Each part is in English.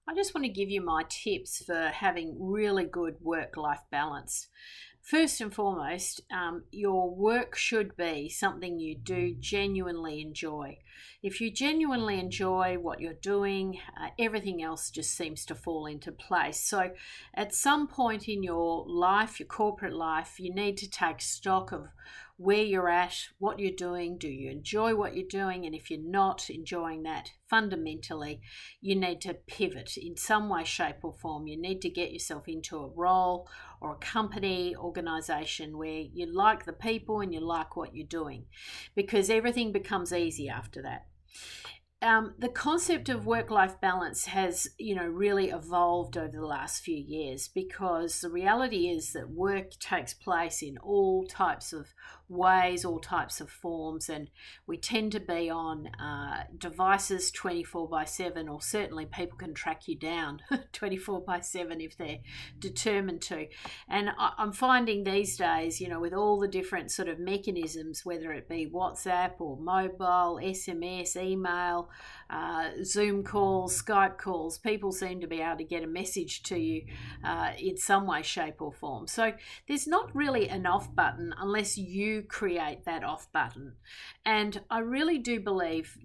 I just want to give you my tips for having really good work-life balance. First and foremost, your work should be something you do genuinely enjoy. If you genuinely enjoy what you're doing, everything else just seems to fall into place. So, at some point in your life, your corporate life, you need to take stock of where you're at, what you're doing. Do you enjoy what you're doing? And if you're not enjoying that, fundamentally, you need to pivot in some way, shape, or form. You need to get yourself into a role or a company, organization where you like the people and you like what you're doing, because everything becomes easy after that. The concept of work-life balance has, really evolved over the last few years, because the reality is that work takes place in all types of ways, all types of forms, and we tend to be on devices 24 by 7, or certainly people can track you down 24 by 7 if they're determined to. And I'm finding these days, with all the different sort of mechanisms, whether it be WhatsApp or mobile, SMS, email, Zoom calls, Skype calls, people seem to be able to get a message to you in some way, shape, or form. So there's not really an off button unless you create that off button. And I really do believe,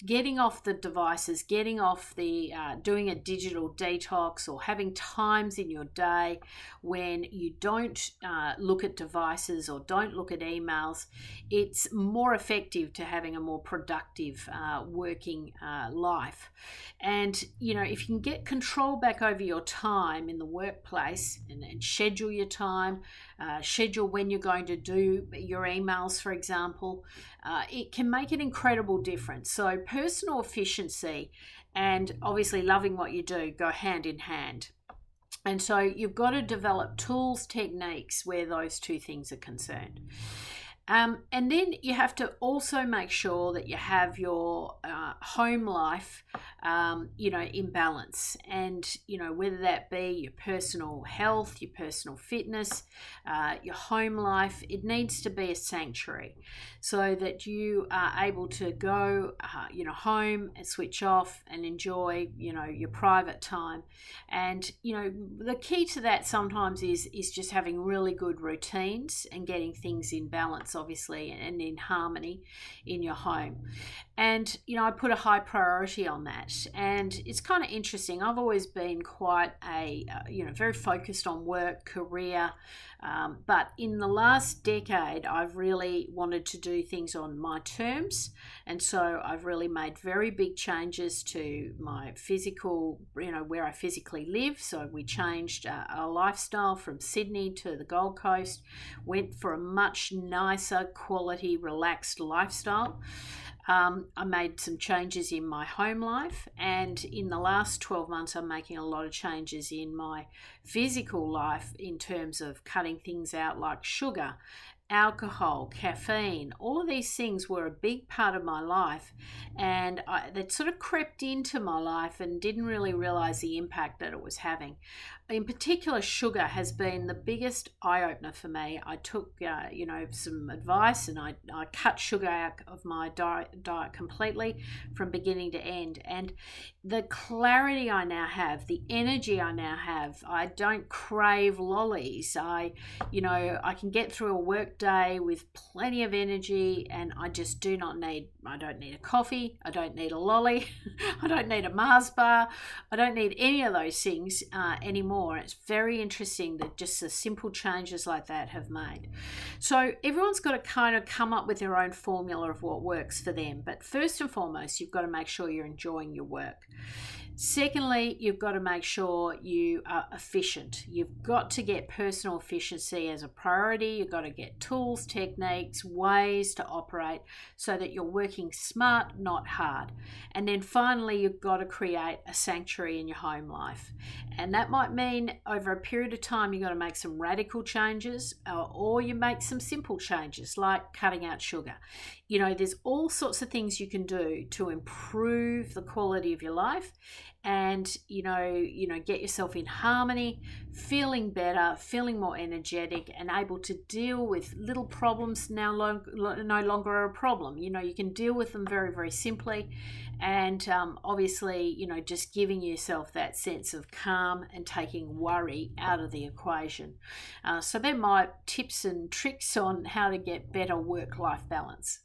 getting off the devices, getting off the doing a digital detox, or having times in your day when you don't look at devices or don't look at emails, it's more effective to having a more productive working life. And if you can get control back over your time in the workplace, and schedule your time, schedule when you're going to do your emails, for example, it can make an incredible difference. So personal efficiency and obviously loving what you do go hand in hand. And so you've got to develop tools, techniques where those two things are concerned. And then you have to also make sure that you have your home life, in balance. And, whether that be your personal health, your personal fitness, your home life, it needs to be a sanctuary so that you are able to go, home and switch off and enjoy, your private time. And, the key to that sometimes is just having really good routines and getting things in balance, obviously, and in harmony in your home. And I put a high priority on that. And it's kind of interesting. I've always been quite very focused on work, career, but in the last decade I've really wanted to do things on my terms. And so I've really made very big changes to my physical, where I physically live. So we changed our lifestyle from Sydney to the Gold Coast, went for a much nicer quality, relaxed lifestyle. I made some changes in my home life, and in the last 12 months I'm making a lot of changes in my physical life in terms of cutting things out like sugar, alcohol, caffeine. All of these things were a big part of my life, and that sort of crept into my life and didn't really realize the impact that it was having. In particular, sugar has been the biggest eye-opener for me. I took, some advice, and I cut sugar out of my diet completely from beginning to end. And the clarity I now have, the energy I now have, I don't crave lollies. I can get through a work day with plenty of energy, and I just don't need a coffee. I don't need a lolly. I don't need a Mars bar. I don't need any of those things anymore. It's very interesting that just the simple changes like that have made. So everyone's got to kind of come up with their own formula of what works for them. But first and foremost, you've got to make sure you're enjoying your work. Secondly, you've got to make sure you are efficient. You've got to get personal efficiency as a priority. You've got to get tools, techniques, ways to operate so that you're working smart, not hard. And then finally, you've got to create a sanctuary in your home life. And that might mean over a period of time, you've got to make some radical changes, or you make some simple changes like cutting out sugar. There's all sorts of things you can do to improve the quality of your life and, get yourself in harmony, feeling better, feeling more energetic, and able to deal with little problems now no longer a problem. You can deal with them very, very simply, and obviously, just giving yourself that sense of calm and taking worry out of the equation. So they're my tips and tricks on how to get better work-life balance.